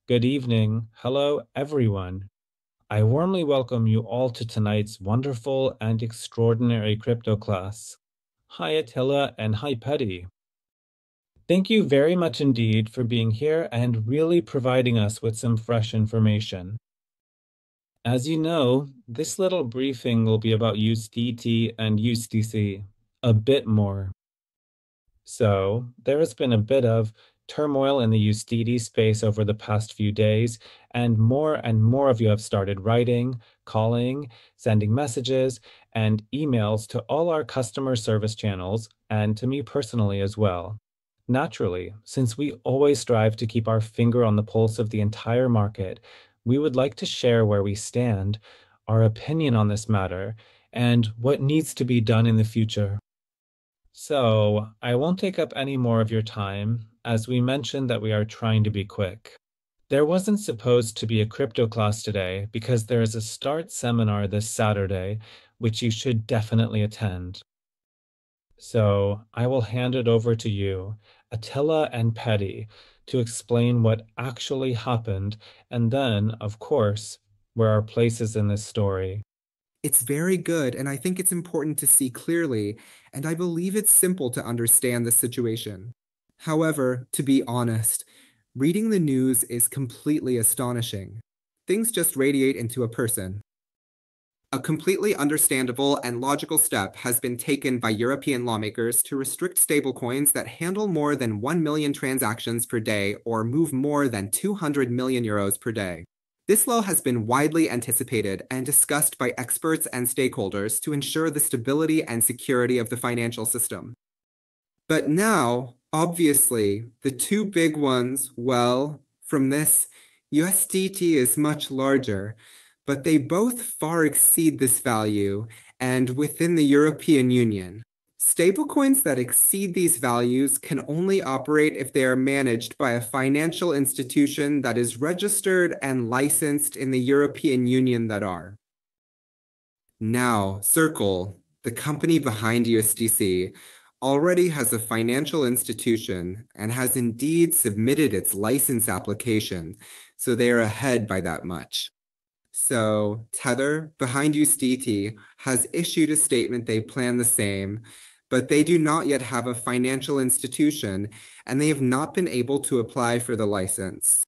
Good evening. Hello, everyone. I warmly welcome you all to tonight's wonderful and extraordinary crypto class. Hi, Attila, and hi, Petty. Thank you very much indeed for being here and really providing us with some fresh information. As you know, this little briefing will be about USDT and USDC, a bit more. So, there has been a bit of turmoil in the USDT space over the past few days, and more of you have started writing, calling, sending messages, and emails to all our customer service channels, and to me personally as well. Naturally, since we always strive to keep our finger on the pulse of the entire market, we would like to share where we stand, our opinion on this matter, and what needs to be done in the future. So, I won't take up any more of your time, as we mentioned that we are trying to be quick. There wasn't supposed to be a crypto class today because there is a start seminar this Saturday, which you should definitely attend. So, I will hand it over to you, Attila and Petty, to explain what actually happened, and then, of course, where our place is in this story. It's very good, and I think it's important to see clearly, and I believe it's simple to understand the situation. However, to be honest, reading the news is completely astonishing. Things just radiate into a person. A completely understandable and logical step has been taken by European lawmakers to restrict stablecoins that handle more than 1 million transactions per day or move more than 200 million euros per day. This law has been widely anticipated and discussed by experts and stakeholders to ensure the stability and security of the financial system. But now, obviously, the two big ones, well, from this, USDT is much larger, but they both far exceed this value, and within the European Union. Stablecoins that exceed these values can only operate if they are managed by a financial institution that is registered and licensed in the European Union that are. Now, Circle, the company behind USDC, already has a financial institution and has indeed submitted its license application, so they are ahead by that much. So, Tether, behind USDT, has issued a statement they plan the same, but they do not yet have a financial institution and they have not been able to apply for the license.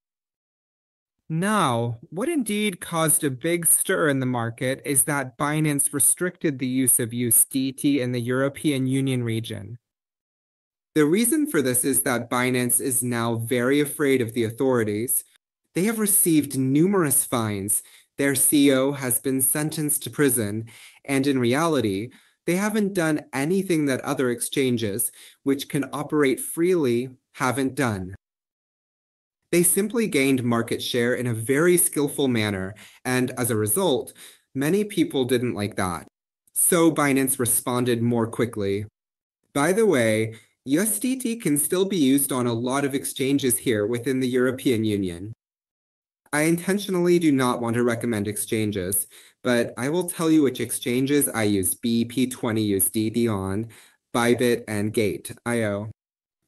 Now, what indeed caused a big stir in the market is that Binance restricted the use of USDT in the European Union region. The reason for this is that Binance is now very afraid of the authorities. They have received numerous fines. Their CEO has been sentenced to prison, and in reality, they haven't done anything that other exchanges, which can operate freely, haven't done. They simply gained market share in a very skillful manner, and as a result, many people didn't like that. So Binance responded more quickly. By the way, USDT can still be used on a lot of exchanges here within the European Union. I intentionally do not want to recommend exchanges, but I will tell you which exchanges I use BEP20 USDT on, Bybit, and Gate.io.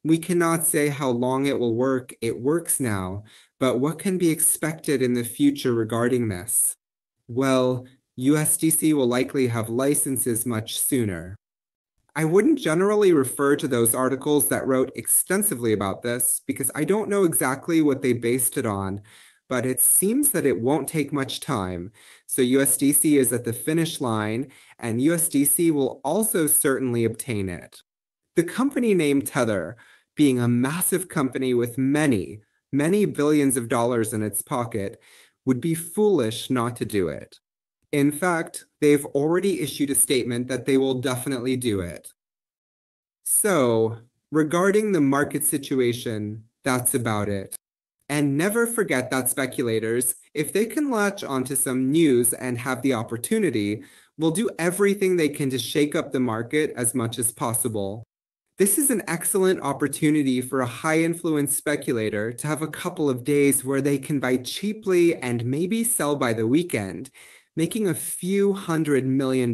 We cannot say how long it will work. It works now, but what can be expected in the future regarding this? Well, USDC will likely have licenses much sooner. I wouldn't generally refer to those articles that wrote extensively about this because I don't know exactly what they based it on, but it seems that it won't take much time. So USDC is at the finish line, and USDC will also certainly obtain it. The company named Tether, being a massive company with many, many billions of dollars in its pocket, would be foolish not to do it. In fact, they've already issued a statement that they will definitely do it. So, regarding the market situation, that's about it. And never forget that speculators, if they can latch onto some news and have the opportunity, will do everything they can to shake up the market as much as possible. This is an excellent opportunity for a high-influence speculator to have a couple of days where they can buy cheaply and maybe sell by the weekend, making a few $100 million.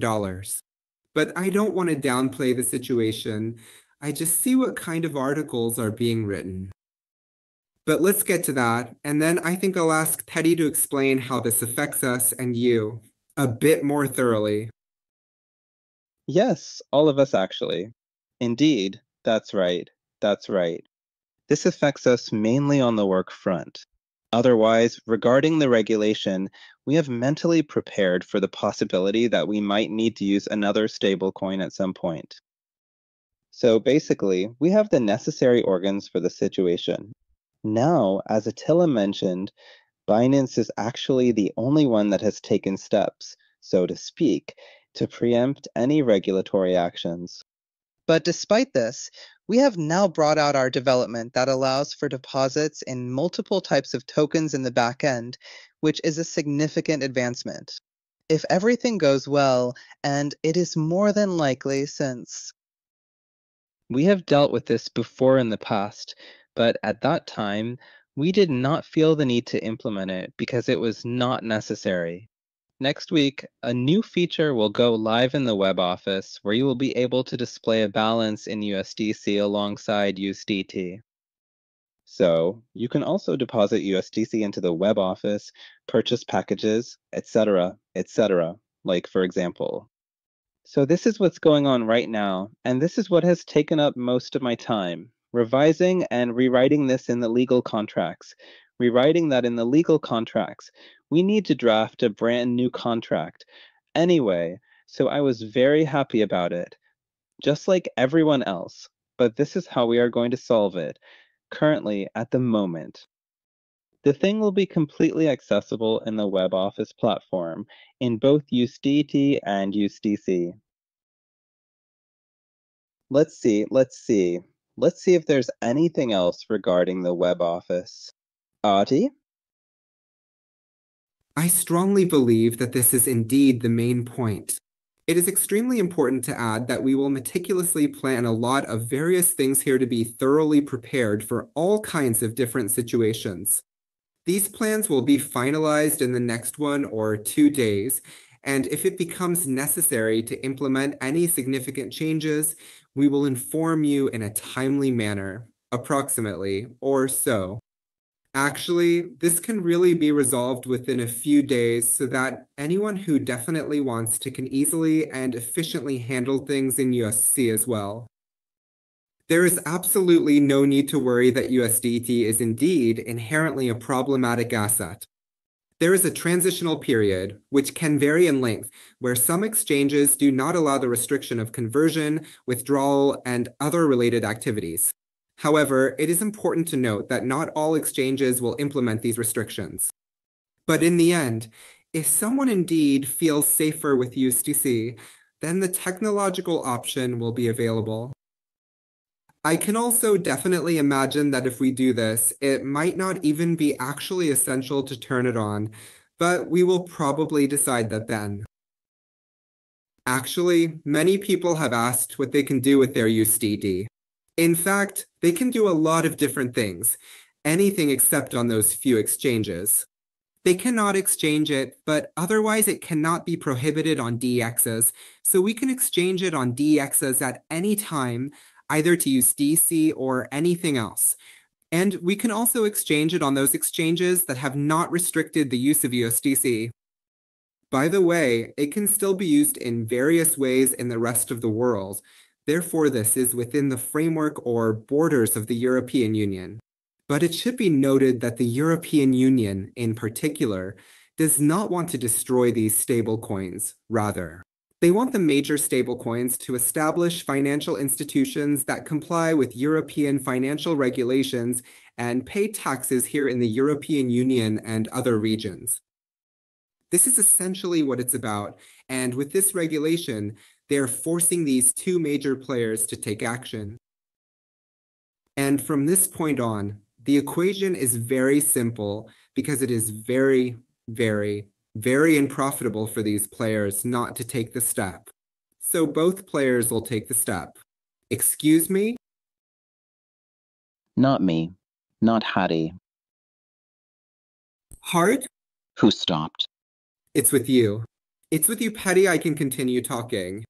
But I don't want to downplay the situation. I just see what kind of articles are being written. But let's get to that, and then I think I'll ask Teddy to explain how this affects us and you a bit more thoroughly. Yes, all of us actually. Indeed, that's right. That's right. This affects us mainly on the work front. Otherwise, regarding the regulation, we have mentally prepared for the possibility that we might need to use another stablecoin at some point. So basically, we have the necessary organs for the situation. Now, as Attila mentioned, Binance is actually the only one that has taken steps, so to speak, to preempt any regulatory actions. But despite this, we have now brought out our development that allows for deposits in multiple types of tokens in the back end, which is a significant advancement. If everything goes well, and it is more than likely since We have dealt with this before in the past, but at that time, we did not feel the need to implement it because it was not necessary. Next week, a new feature will go live in the web office where you will be able to display a balance in USDC alongside USDT. So, you can also deposit USDC into the web office, purchase packages, etc., etc., like for example. So this is what's going on right now, and this is what has taken up most of my time, revising and rewriting this in the legal contracts. Rewriting that in the legal contracts, we need to draft a brand new contract. Anyway, so I was very happy about it, just like everyone else. But this is how we are going to solve it, currently at the moment. The thing will be completely accessible in the web office platform in both USDT and USDC. Let's see. Let's see if there's anything else regarding the web office. Audie? I strongly believe that this is indeed the main point. It is extremely important to add that we will meticulously plan a lot of various things here to be thoroughly prepared for all kinds of different situations. These plans will be finalized in the next 1 or 2 days, and if it becomes necessary to implement any significant changes, we will inform you in a timely manner, approximately, or so. Actually, this can really be resolved within a few days so that anyone who definitely wants to can easily and efficiently handle things in USC as well. There is absolutely no need to worry that USDT is indeed inherently a problematic asset. There is a transitional period, which can vary in length, where some exchanges do not allow the restriction of conversion, withdrawal, and other related activities. However, it is important to note that not all exchanges will implement these restrictions. But in the end, if someone indeed feels safer with USDC, then the technological option will be available. I can also definitely imagine that if we do this, it might not even be actually essential to turn it on, but we will probably decide that then. Actually, many people have asked what they can do with their USDT. In fact, they can do a lot of different things, anything except on those few exchanges. They cannot exchange it, but otherwise it cannot be prohibited on DEXs, so we can exchange it on DEXs at any time, either to use DC or anything else. And we can also exchange it on those exchanges that have not restricted the use of USDC. By the way, it can still be used in various ways in the rest of the world. Therefore, this is within the framework or borders of the European Union. But it should be noted that the European Union, in particular, does not want to destroy these stablecoins. Rather, they want the major stablecoins to establish financial institutions that comply with European financial regulations and pay taxes here in the European Union and other regions. This is essentially what it's about, and with this regulation, they're forcing these two major players to take action. And from this point on, the equation is very simple because it is very, very, very unprofitable for these players not to take the step. So both players will take the step. Excuse me? Not me. Not Hattie. Hart? Who stopped? It's with you. It's with you, Petty. I can continue talking.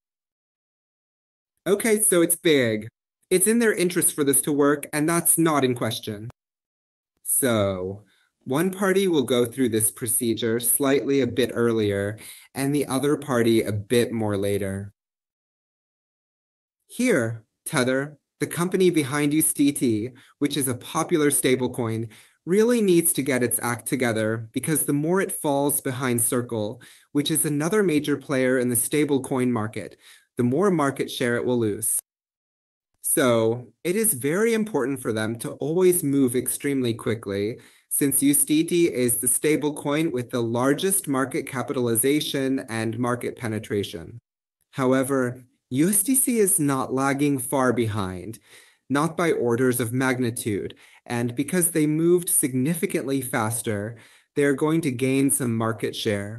Okay, so it's big. It's in their interest for this to work, and that's not in question. So, one party will go through this procedure slightly a bit earlier, and the other party a bit more later. Here, Tether, the company behind USDT, which is a popular stablecoin, really needs to get its act together because the more it falls behind Circle, which is another major player in the stablecoin market, the more market share it will lose. So, it is very important for them to always move extremely quickly, since USDT is the stablecoin with the largest market capitalization and market penetration. However, USDC is not lagging far behind, not by orders of magnitude, and because they moved significantly faster, they're going to gain some market share.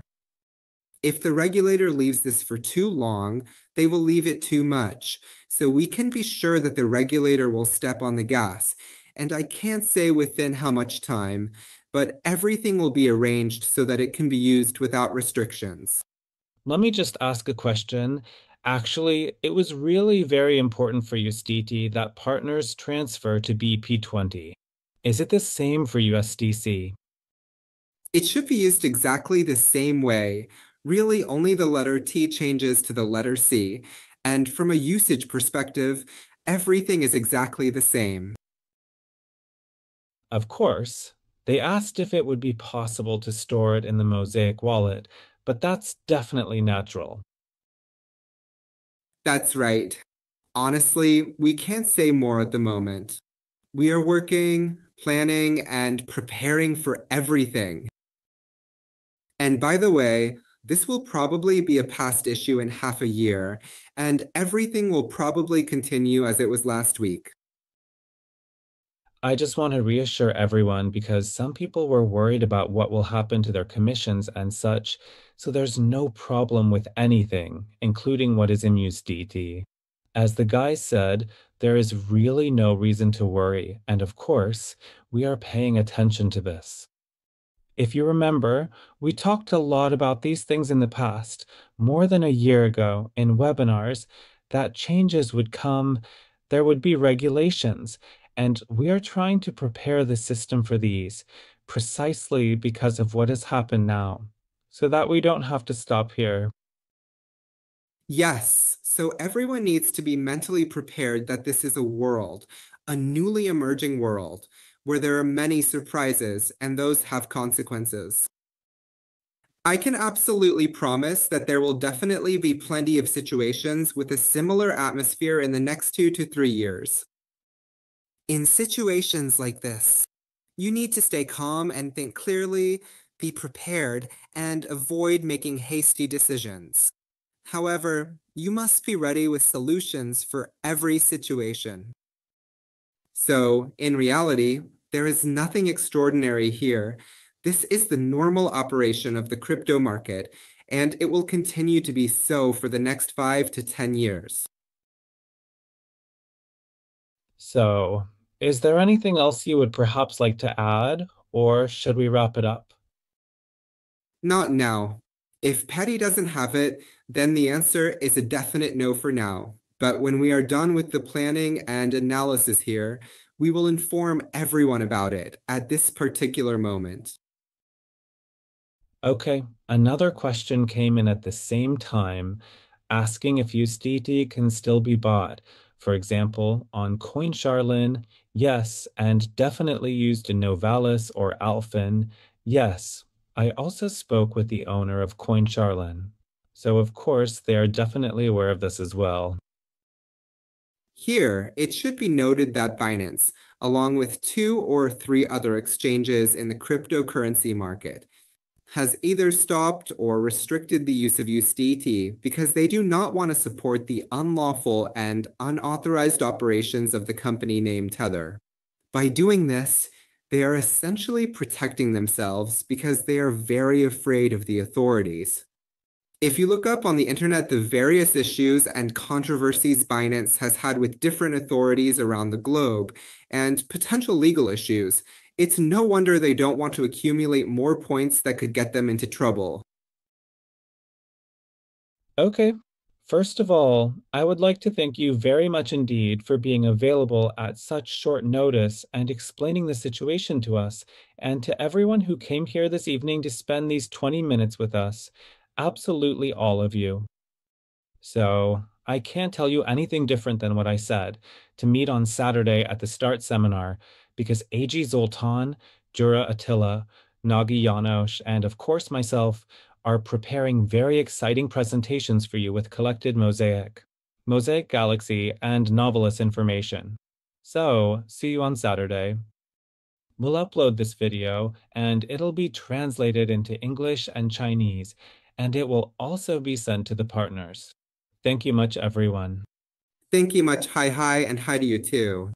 If the regulator leaves this for too long, they will leave it too much. So we can be sure that the regulator will step on the gas. And I can't say within how much time, but everything will be arranged so that it can be used without restrictions. Let me just ask a question. Actually, it was really very important for USDT that partners transfer to BP20. Is it the same for USDC? It should be used exactly the same way. Really, only the letter T changes to the letter C. And from a usage perspective, everything is exactly the same. Of course. They asked if it would be possible to store it in the Mosaic wallet, but that's definitely natural. That's right. Honestly, we can't say more at the moment. We are working, planning, and preparing for everything. And by the way, this will probably be a past issue in half a year, and everything will probably continue as it was last week. I just want to reassure everyone because some people were worried about what will happen to their commissions and such, so there's no problem with anything, including what is in USDT. As the guy said, there is really no reason to worry, and of course, we are paying attention to this. If you remember, we talked a lot about these things in the past, more than a year ago, in webinars, that changes would come, there would be regulations, and we are trying to prepare the system for these, precisely because of what has happened now, so that we don't have to stop here. Yes, so everyone needs to be mentally prepared that this is a world, a newly emerging world, where there are many surprises and those have consequences. I can absolutely promise that there will definitely be plenty of situations with a similar atmosphere in the next 2 to 3 years. In situations like this, you need to stay calm and think clearly, be prepared, and avoid making hasty decisions. However, you must be ready with solutions for every situation. So, in reality, there is nothing extraordinary here. This is the normal operation of the crypto market, and it will continue to be so for the next 5 to 10 years. So, is there anything else you would perhaps like to add, or should we wrap it up? Not now. If Patty doesn't have it, then the answer is a definite no for now. But when we are done with the planning and analysis here, we will inform everyone about it at this particular moment. Okay, another question came in at the same time, asking if USDT can still be bought. For example, on CoinCharlin, yes, and definitely used in Novalis or Alphin, yes. I also spoke with the owner of CoinCharlin. So of course, they are definitely aware of this as well. Here, it should be noted that Binance, along with 2 or 3 other exchanges in the cryptocurrency market, has either stopped or restricted the use of USDT because they do not want to support the unlawful and unauthorized operations of the company named Tether. By doing this, they are essentially protecting themselves because they are very afraid of the authorities. If you look up on the internet the various issues and controversies Binance has had with different authorities around the globe and potential legal issues, it's no wonder they don't want to accumulate more points that could get them into trouble. Okay, First of all, I would like to thank you very much indeed for being available at such short notice and explaining the situation to us, and to everyone who came here this evening to spend these 20 minutes with us. Absolutely all of you. So, I can't tell you anything different than what I said, to meet on Saturday at the START seminar, because AG Zoltan, Jura Attila, Nagi Janosch, and of course myself are preparing very exciting presentations for you with collected Mosaic, Mosaic Galaxy, and Novelist information. So, see you on Saturday. We'll upload this video, and it'll be translated into English and Chinese, and it will also be sent to the partners. Thank you much, everyone. Thank you much. Hi, hi, and hi to you too.